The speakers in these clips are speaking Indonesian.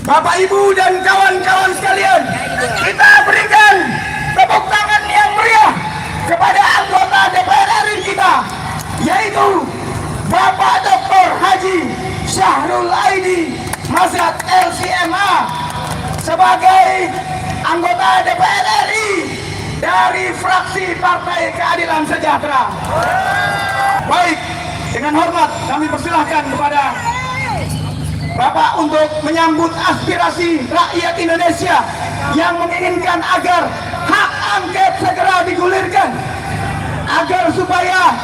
Bapak Ibu dan kawan-kawan sekalian, kita berikan tepuk tangan yang meriah kepada anggota DPR RI kita, yaitu Bapak Dr. Haji Syahrul Aidi Mazhat LCMA sebagai anggota DPR RI dari fraksi Partai Keadilan Sejahtera. Baik, dengan hormat kami persilahkan kepada Bapak untuk menyambut aspirasi rakyat Indonesia yang menginginkan agar hak angket segera digulirkan, agar supaya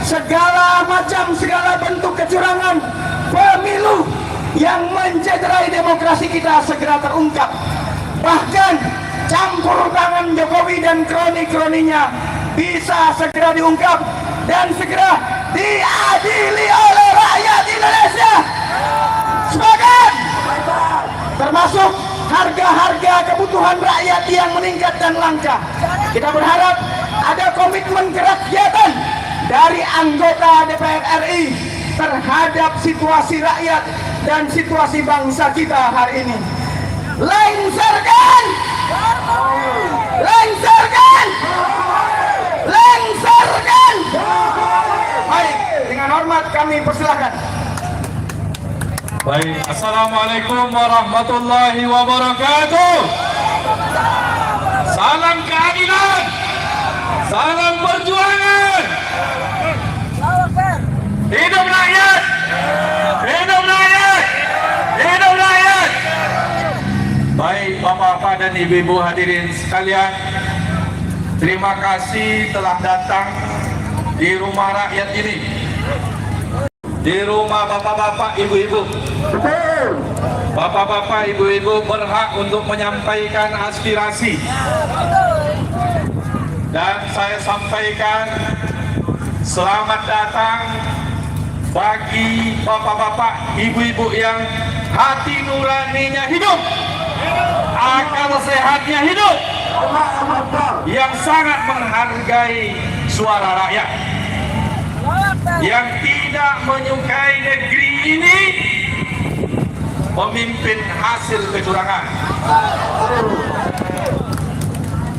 segala bentuk kecurangan pemilu yang mencederai demokrasi kita segera terungkap. Bahkan campur tangan Jokowi dan kroni-kroninya bisa segera diungkap dan segera diadili oleh rakyat Indonesia. Sebagai termasuk harga-harga kebutuhan rakyat yang meningkat dan langka. Kita berharap ada komitmen kerakyatan dari anggota DPR RI terhadap situasi rakyat dan situasi bangsa kita hari ini. Lengserkan! Lengserkan! Lengserkan! Baik, dengan hormat kami persilakan. Baik, Assalamualaikum warahmatullahi wabarakatuh. Salam keadilan, salam perjuangan. Hidup rakyat, hidup rakyat, hidup rakyat. Baik, bapak-bapak dan ibu-ibu hadirin sekalian, terima kasih telah datang di rumah rakyat ini, di rumah bapak-bapak, ibu-ibu. Bapak-bapak, ibu-ibu berhak untuk menyampaikan aspirasi. Dan saya sampaikan selamat datang bagi bapak-bapak, ibu-ibu yang hati nuraninya hidup, akal sehatnya hidup, yang sangat menghargai suara rakyat, yang tidak menyukai negeri ini memimpin hasil kecurangan.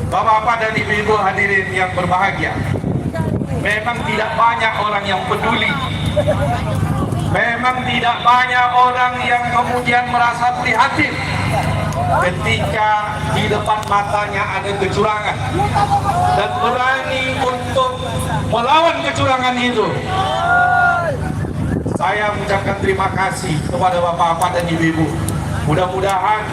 Bapak-bapak dan ibu-ibu hadirin yang berbahagia, memang tidak banyak orang yang peduli, memang tidak banyak orang yang kemudian merasa prihatin ketika di depan matanya ada kecurangan dan berani untuk melawan kecurangan itu. Saya mengucapkan terima kasih kepada bapak-bapak dan ibu-ibu. Mudah-mudahan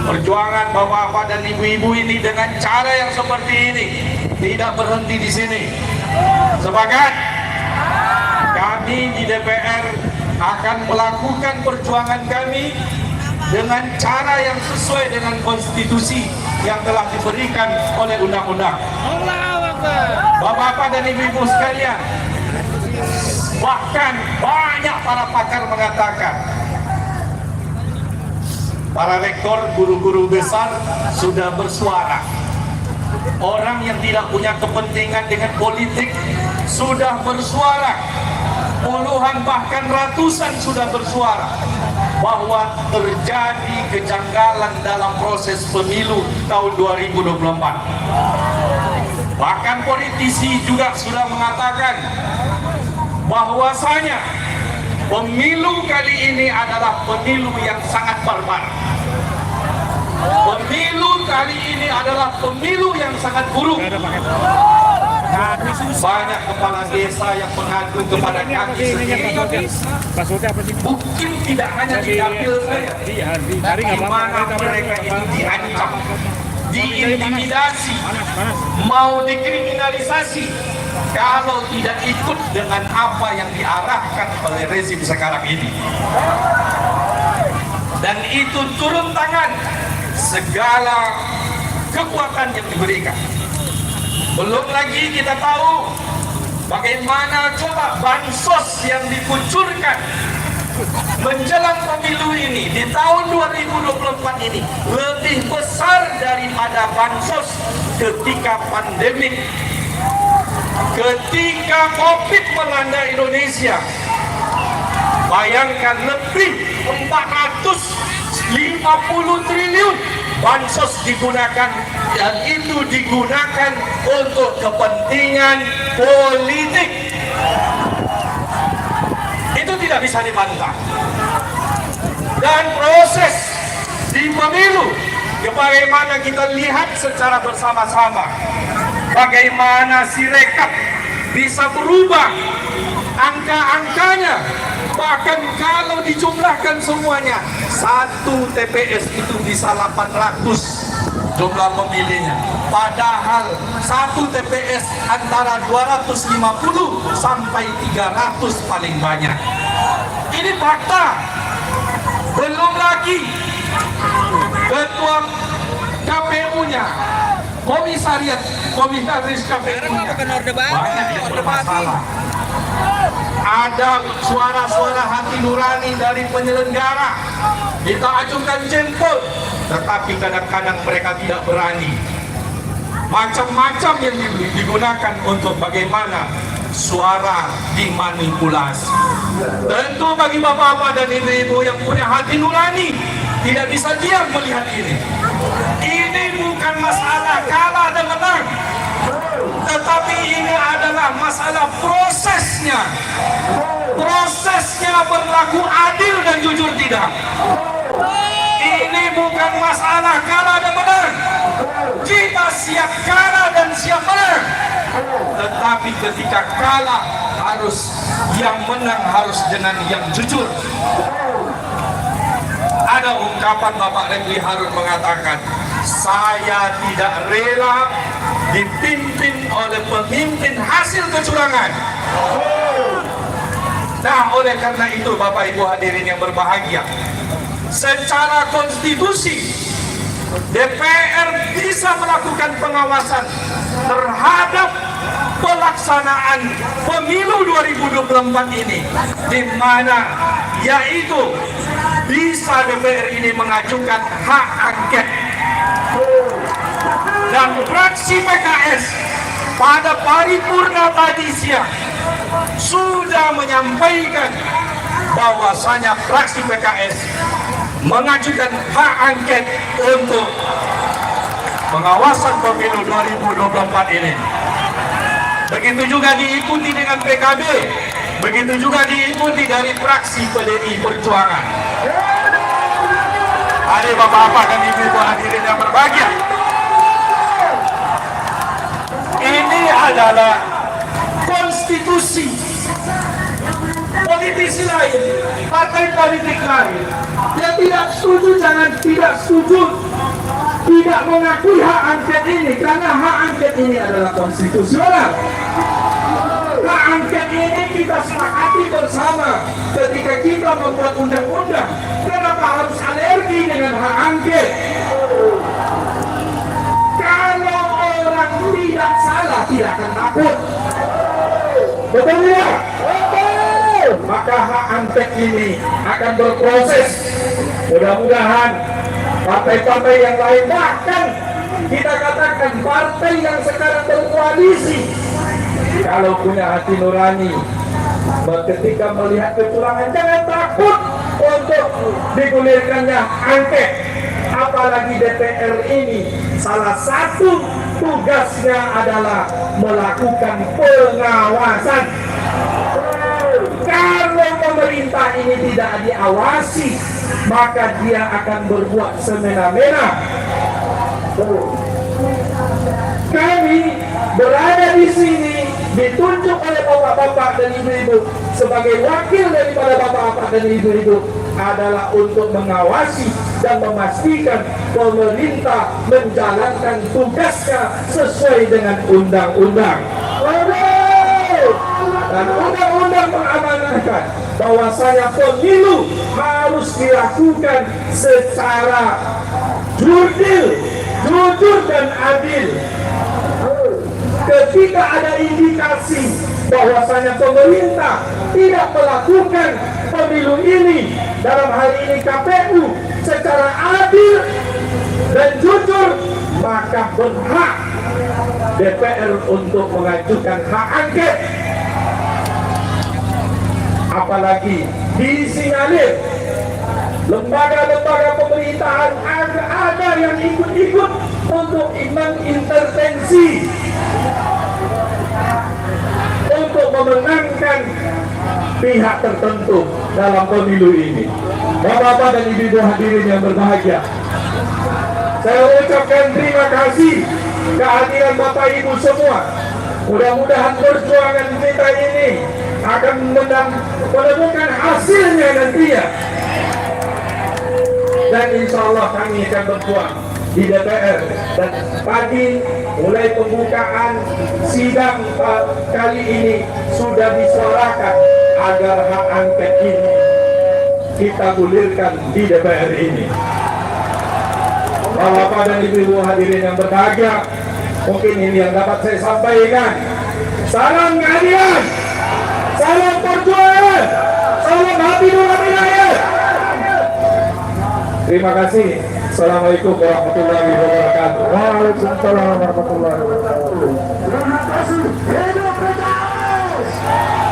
perjuangan bapak-bapak dan ibu-ibu ini dengan cara yang seperti ini tidak berhenti di sini. Semangat! Kami di DPR akan melakukan perjuangan kami dengan cara yang sesuai dengan konstitusi yang telah diberikan oleh undang-undang. Bapak-bapak dan ibu-ibu sekalian, bahkan banyak para pakar mengatakan, para rektor, guru-guru besar sudah bersuara. Orang yang tidak punya kepentingan dengan politik sudah bersuara. Puluhan bahkan ratusan sudah bersuara bahwa terjadi kejanggalan dalam proses pemilu tahun 2024. Bahkan politisi juga sudah mengatakan bahwasanya pemilu kali ini adalah pemilu yang sangat barbar. Pemilu kali ini adalah pemilu yang sangat buruk. Banyak kepala desa yang mengadu kepada kami sendiri. Mungkin tidak hanya di dapil saya, di mana mereka ini diancam, diintimidasi, mau dikriminalisasi kalau tidak ikut dengan apa yang diarahkan oleh rezim sekarang ini. Dan itu turun tangan segala kekuatan yang diberikan. Belum lagi kita tahu bagaimana coba bansos yang dikucurkan menjelang pemilu ini di tahun 2024 ini lebih besar daripada bansos ketika pandemik, ketika COVID melanda Indonesia. Bayangkan lebih 490 50 triliun bansos digunakan, dan itu digunakan untuk kepentingan politik. Itu tidak bisa dibantah. Dan proses di pemilu, bagaimana kita lihat secara bersama-sama, bagaimana Sirekap bisa berubah angka-angkanya. Bahkan kalau dijumlahkan semuanya, satu TPS itu bisa 800 jumlah pemilihnya. Padahal satu TPS antara 250 sampai 300 paling banyak. Ini fakta. Belum lagi ketua KPU-nya, komisaris KPU-nya banyak yang bermasalah. Ada suara-suara hati nurani dari penyelenggara, kita ajukan jempol, tetapi kadang-kadang mereka tidak berani. Macam-macam yang digunakan untuk bagaimana suara dimanipulasi. Tentu bagi bapak-bapak dan ibu-ibu yang punya hati nurani tidak bisa diam melihat ini. Ini bukan masalah kalah dan menang, tetapi ini adalah masalah prosesnya. Prosesnya berlaku adil dan jujur tidak. Ini bukan masalah kalah dan menang. Kita siap kalah dan siap menang. Tetapi ketika kalah, harus yang menang harus dengan yang jujur. Ada ungkapan Bapak Refli Harun mengatakan, saya tidak rela dipimpin oleh pemimpin hasil kecurangan. Nah, oleh karena itu Bapak Ibu hadirin yang berbahagia, secara konstitusi DPR bisa melakukan pengawasan terhadap pelaksanaan pemilu 2024 ini, di mana yaitu bisa DPR ini mengajukan hak angket. Dan fraksi PKS pada paripurna tadi siang sudah menyampaikan bahwasanya fraksi PKS mengajukan hak angket untuk pengawasan pemilu 2024 ini. Begitu juga diikuti dengan PKB, begitu juga diikuti dari fraksi PDI Perjuangan. Hari bapak-bapak dan ibu-ibu hadirin yang berbahagia, ini adalah konstitusi. Politisi lain, partai politik lain yang tidak setuju, jangan tidak setuju, tidak mengakui hak angket ini, karena hak angket ini adalah konstitusional. Hak angket ini kita sepakati bersama ketika kita membuat undang-undang. Kenapa harus alergi dengan hak angket? Kalau orang tidak salah, tidak akan takut. Betul ya? Maka hak angket ini akan berproses. Mudah-mudahan partai-partai yang lain, bahkan kita katakan partai yang sekarang berkoalisi, kalau punya hati nurani, ketika melihat kecurangan jangan takut untuk digulirkannya angket. Apalagi DPR ini salah satu tugasnya adalah melakukan pengawasan. Kalau pemerintah ini tidak diawasi, maka dia akan berbuat semena-mena. Kami berada di sini ditunjuk oleh bapak-bapak dan ibu-ibu sebagai wakil daripada bapak-bapak dan ibu-ibu adalah untuk mengawasi dan memastikan pemerintah menjalankan tugasnya sesuai dengan undang-undang. Dan undang-undang mengamanahkan bahwasanya pemilu harus dilakukan secara jurdil, jujur dan adil. Ketika ada indikasi bahwasanya pemerintah tidak melakukan pemilu ini, dalam hal ini KPU, secara adil dan jujur, maka berhak DPR untuk mengajukan hak angket. Apalagi disinyalir lembaga-lembaga pemerintahan ada yang ikut-ikut untuk mengintervensi untuk memenangkan pihak tertentu dalam pemilu ini. Bapak-bapak dan ibu-ibu hadirin yang berbahagia, saya ucapkan terima kasih kehadiran Bapak Ibu semua. Mudah-mudahan perjuangan kita ini akan menemukan hasilnya nantinya. Dan insya Allah kami akan berjuang di DPR. Dan pagi mulai pembukaan sidang kali ini sudah disuarakan agar hak angket ini kita gulirkan di DPR ini. Bapak dan ibu-ibu hadirin yang berbahagia, mungkin ini yang dapat saya sampaikan. Salam keadilan, salam perjuangan, salam hati nurani rakyat. Terima kasih. Assalamualaikum warahmatullahi wabarakatuh. Waalaikumsalam warahmatullahi wabarakatuh. Terima kasih. Hidup PKS.